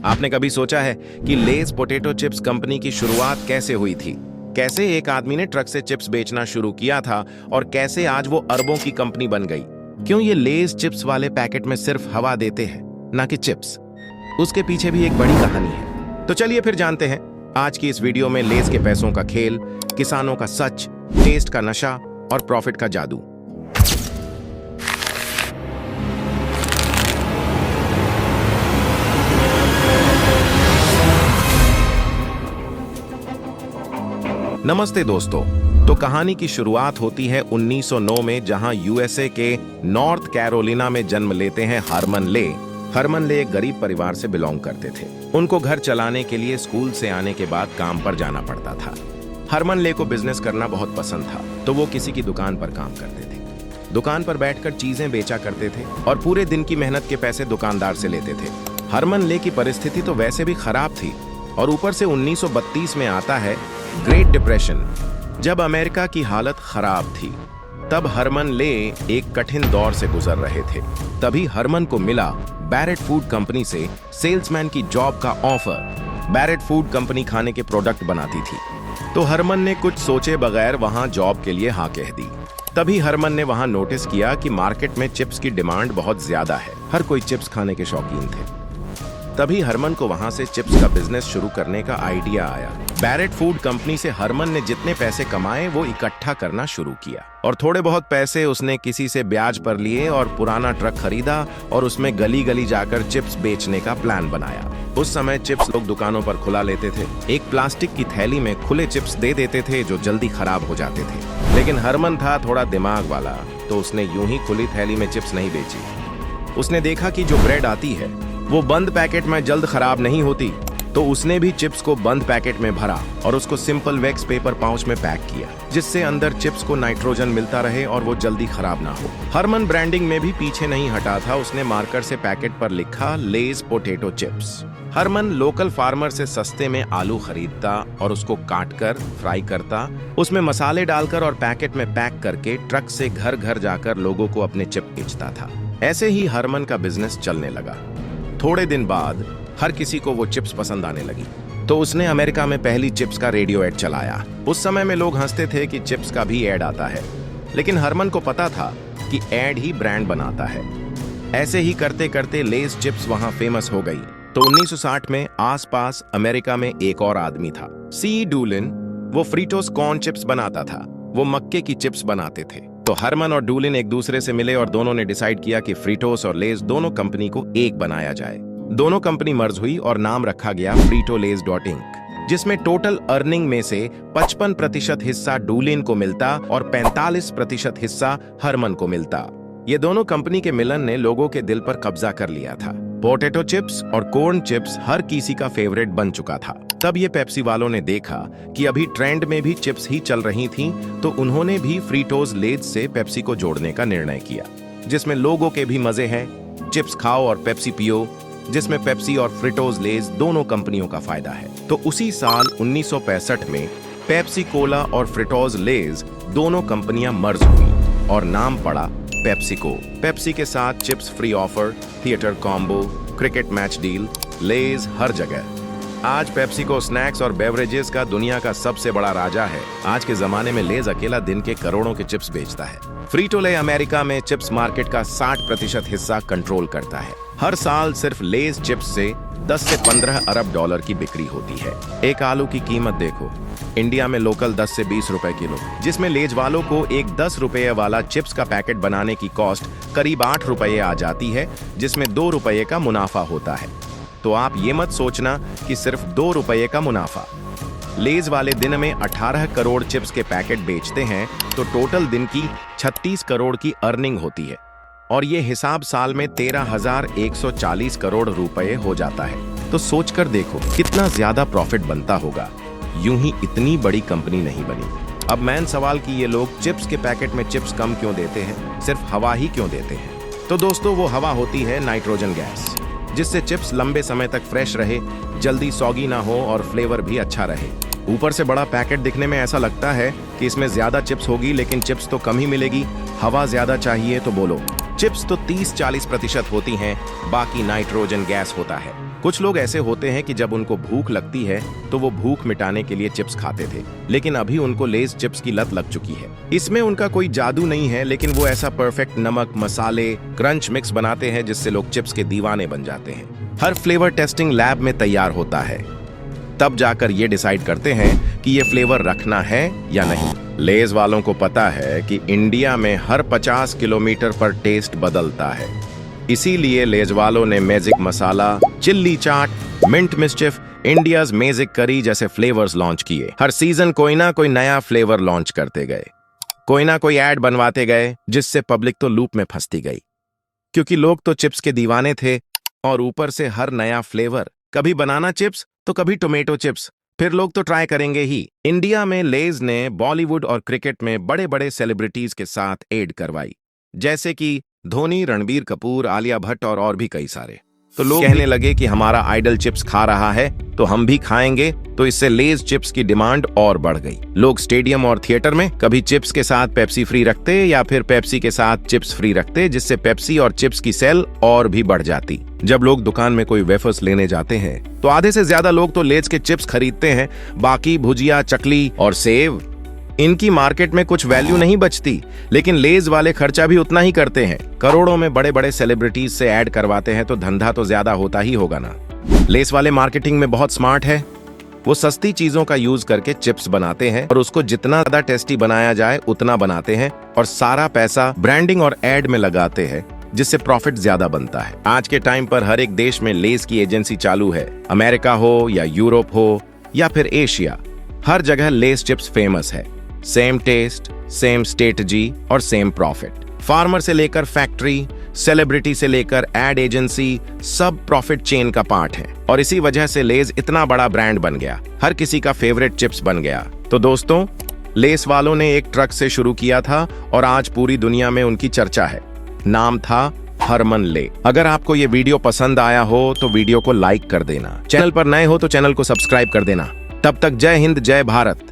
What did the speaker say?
आपने कभी सोचा है कि लेज पोटैटो चिप्स कंपनी की शुरुआत कैसे हुई थी? कैसे एक आदमी ने ट्रक से चिप्स बेचना शुरू किया था और कैसे आज वो अरबों की कंपनी बन गई? क्यों ये लेज चिप्स वाले पैकेट में सिर्फ हवा देते हैं, ना कि चिप्स? उसके पीछे भी एक बड़ी कहानी है। तो चलिए फिर जानते हैं आज की इस वीडियो में लेज के पैसों का खेल, किसानों का सच, टेस्ट का नशा और प्रॉफिट का जादू। नमस्ते दोस्तों। तो कहानी की शुरुआत होती है 1909 में, जहां यूएसए के नॉर्थ कैरोलिना में जन्म लेते हैं हरमन ले। हरमन ले एक गरीब परिवार से बिलोंग करते थे। उनको घर चलाने के लिए स्कूल से आने के बाद काम पर जाना पड़ता था। हरमन ले को बिजनेस करना बहुत पसंद था, तो वो किसी की दुकान पर काम करते थे। दुकान पर बैठकर चीजें बेचा करते थे और पूरे दिन की मेहनत के पैसे दुकानदार से लेते थे। हरमन ले की परिस्थिति तो वैसे भी खराब थी और ऊपर से 1932 में आता है ग्रेट डिप्रेशन। जब अमेरिका की हालत खराब थी, तब हरमन ले एक कठिन दौर से गुजर रहे थे। तभी हरमन को मिला बैरेट फूड कंपनी से सेल्समैन की जॉब का ऑफर। बैरेट फूड कंपनी खाने के प्रोडक्ट बनाती थी, तो हरमन ने कुछ सोचे बगैर वहां जॉब के लिए हाँ कह दी। तभी हरमन ने वहां नोटिस किया कि मार्केट में चिप्स की डिमांड बहुत ज्यादा है। हर कोई चिप्स खाने के शौकीन थे। तभी हरमन को वहां से चिप्स का बिजनेस शुरू करने का आइडिया आया। बैरेट फूड कंपनी से हरमन ने जितने पैसे कमाए वो इकट्ठा करना शुरू किया और थोड़े बहुत पैसे उसने किसी से ब्याज पर लिए और पुराना ट्रक खरीदा और उसमें गली गली जाकर चिप्स बेचने का प्लान बनाया। उस समय चिप्स लोग दुकानों पर खुला लेते थे। एक प्लास्टिक की थैली में खुले चिप्स दे देते थे जो जल्दी खराब हो जाते थे। लेकिन हरमन था थोड़ा दिमाग वाला, तो उसने यूं ही खुली थैली में चिप्स नहीं बेची। उसने देखा कि जो ब्रेड आती है वो बंद पैकेट में जल्द खराब नहीं होती, तो उसने भी चिप्स को बंद पैकेट में भरा और उसको सिंपल वैक्स पेपर पाउच में पैक किया, जिससे अंदर चिप्स को नाइट्रोजन मिलता रहे और वो जल्दी खराब ना हो। हरमन ब्रांडिंग में भी पीछे नहीं हटा था। उसने मार्कर से पैकेट पर लिखा लेज पोटैटो चिप्स। हरमन लोकल फार्मर से सस्ते में आलू खरीदता और उसको काटकर फ्राई करता, उसमें मसाले डालकर और पैकेट में पैक करके ट्रक से घर घर जाकर लोगों को अपने चिप बेचता था। ऐसे ही हरमन का बिजनेस चलने लगा। थोड़े दिन बाद हर किसी को वो चिप्स पसंद आने लगी, तो उसने अमेरिका में पहली चिप्स का रेडियो एड चलाया। उस समय में लोग हंसते थे कि चिप्स का भी एड आता है, लेकिन हरमन को पता था कि एड ही ब्रांड बनाता है। ऐसे ही करते करते लेज चिप्स वहां फेमस हो गई। तो 1960 में आसपास अमेरिका में एक और आदमी था, सी डूलिन। वो फ्रीटोस कॉर्न चिप्स बनाता था। वो मक्के की चिप्स बनाते थे। तो हरमन और डूलिन एक दूसरे से मिले और दोनों ने डिसाइड किया कि फ्रीटोस और लेज दोनों कंपनी को एक बनाया जाए। दोनों कंपनी मर्ज हुई और नाम रखा गया फ्रीटोलेज.इंक, जिसमें टोटल अर्निंग में से 55% हिस्सा डूलिन को मिलता और 45% हिस्सा हरमन को मिलता। ये दोनों कंपनी के मिलन ने लोगों के दिल पर कब्जा कर लिया था। पोटैटो चिप्स और कॉर्न चिप्स हर किसी का फेवरेट बन चुका था। तब ये पेप्सी वालों ने देखा कि अभी ट्रेंड में भी चिप्स ही चल रही थीं, तो उन्होंने भी फ्रीटोज लेज से पेप्सी को जोड़ने का निर्णय किया, जिसमें लोगों के भी मजे हैं। चिप्स खाओ और पेप्सी पियो, जिसमें पेप्सी और फ्रीटोज लेज दोनों कंपनियों का फायदा है। तो उसी साल 1965 में पेप्सी कोला और फ्रीटोज लेज दोनों कंपनियां मर्ज हुई और नाम पड़ा पेप्सिको। पेप्सी के साथ chips free offer, theatre combo, cricket match deal, Lay's हर जगह। आज पेप्सिको स्नैक्स और बेवरेजेस का दुनिया का सबसे बड़ा राजा है। आज के जमाने में लेज अकेला दिन के करोड़ों के चिप्स बेचता है। फ्रीटोले अमेरिका में चिप्स मार्केट का 60% हिस्सा कंट्रोल करता है। हर साल सिर्फ लेज चिप्स से 10 से 15 अरब डॉलर की बिक्री होती है। एक आलू की कीमत देखो, इंडिया में लोकल 10 से 20 रुपए किलो, जिसमें लेज वालों को एक 10 रुपये वाला चिप्स का पैकेट बनाने की कॉस्ट करीब 8 रुपये आ जाती है, जिसमें 2 रुपये का मुनाफा होता है। तो आप ये मत सोचना कि सिर्फ 2 रुपये का मुनाफा। लेज वाले दिन में 18 करोड़ चिप्स के पैकेट बेचते हैं, तो टोटल दिन की 36 करोड़ की अर्निंग होती है और ये हिसाब साल में 13,140 करोड़ रुपए हो जाता है। तो सोचकर देखो कितना ज्यादा प्रॉफिट बनता होगा। यूं ही इतनी बड़ी कंपनी नहीं बनी। अब मैन सवाल कि ये लोग चिप्स के पैकेट में चिप्स कम क्यों देते हैं, सिर्फ हवा ही क्यों देते हैं? तो दोस्तों, वो हवा होती है नाइट्रोजन गैस, जिससे चिप्स लंबे समय तक फ्रेश रहे, जल्दी सॉगी ना हो और फ्लेवर भी अच्छा रहे। ऊपर से बड़ा पैकेट दिखने में ऐसा लगता है कि इसमें ज्यादा चिप्स होगी, लेकिन चिप्स तो कम ही मिलेगी। हवा ज्यादा चाहिए तो बोलो, चिप्स तो 30-40% होती हैं, बाकी नाइट्रोजन गैस होता है। कुछ लोग ऐसे होते हैं कि जब उनको भूख लगती है तो वो भूख मिटाने के लिए चिप्स खाते थे, लेकिन अभी उनको लेज चिप्स की लत लग चुकी है। इसमें उनका कोई जादू नहीं है, लेकिन वो ऐसा परफेक्ट नमक, मसाले, क्रंच मिक्स बनाते हैं जिससे लोग चिप्स के दीवाने बन जाते हैं। हर फ्लेवर टेस्टिंग लैब में तैयार होता है, तब जाकर ये डिसाइड करते हैं कि ये फ्लेवर रखना है या नहीं। लेज वालों को पता है कि इंडिया में हर 50 किलोमीटर पर टेस्ट बदलता है, इसीलिए लेज वालों ने मैजिक मसाला, चिल्ली चाट, मिंट मिस्चिफ, इंडियाज मैजिक करी जैसे फ्लेवर्स लॉन्च किए। हर सीजन कोई ना कोई नया फ्लेवर लॉन्च करते गए, कोई ना कोई ऐड बनवाते गए, जिससे पब्लिक तो लूप में फंसती गई, क्योंकि लोग तो चिप्स के दीवाने थे। और ऊपर से हर नया फ्लेवर, कभी बनाना चिप्स तो कभी टोमेटो चिप्स, फिर लोग तो ट्राई करेंगे ही। इंडिया में लेज ने बॉलीवुड और क्रिकेट में बड़े बड़े सेलिब्रिटीज के साथ एड करवाई, जैसे कि धोनी, रणबीर कपूर, आलिया भट्ट और भी कई सारे। तो लोग कहने लगे कि हमारा आइडल चिप्स खा रहा है तो हम भी खाएंगे, तो इससे लेज चिप्स की डिमांड और बढ़ गई। लोग स्टेडियम और थिएटर में कभी चिप्स के साथ पेप्सी फ्री रखते या फिर पेप्सी के साथ चिप्स फ्री रखते, जिससे पेप्सी और चिप्स की सेल और भी बढ़ जाती। जब लोग दुकान में कोई वेफर्स लेने जाते हैं तो आधे से ज्यादा लोग तो लेज के चिप्स खरीदते हैं, बाकी भुजिया, चकली और सेव, इनकी मार्केट में कुछ वैल्यू नहीं बचती। लेकिन लेज वाले खर्चा भी उतना ही करते हैं, करोड़ों में बड़े बड़े सेलिब्रिटीज से ऐड करवाते हैं, तो धंधा तो ज्यादा होता ही होगा ना। लेज वाले मार्केटिंग में बहुत स्मार्ट है, वो सस्ती चीजों का यूज करके चिप्स बनाते हैं और उसको जितना ज्यादा टेस्टी बनाया जाए उतना बनाते हैं, और सारा पैसा ब्रांडिंग और एड में लगाते हैं, जिससे प्रॉफिट ज्यादा बनता है। आज के टाइम पर हर एक देश में लेज की एजेंसी चालू है, अमेरिका हो या यूरोप हो या फिर एशिया, हर जगह लेज चिप्स फेमस है। सेम टेस्ट, सेम स्ट्रेटजी और सेम प्रॉफिट। फार्मर से लेकर फैक्ट्री, सेलिब्रिटी से लेकर एड एजेंसी, सब प्रॉफिट चेन का पार्ट है, और इसी वजह से लेज इतना बड़ा ब्रांड बन गया, हर किसी का फेवरेट चिप्स बन गया। तो दोस्तों, लेस वालों ने एक ट्रक से शुरू किया था और आज पूरी दुनिया में उनकी चर्चा है। नाम था हरमन ले। अगर आपको ये वीडियो पसंद आया हो तो वीडियो को लाइक कर देना, चैनल पर नए हो तो चैनल को सब्सक्राइब कर देना। तब तक जय हिंद, जय भारत।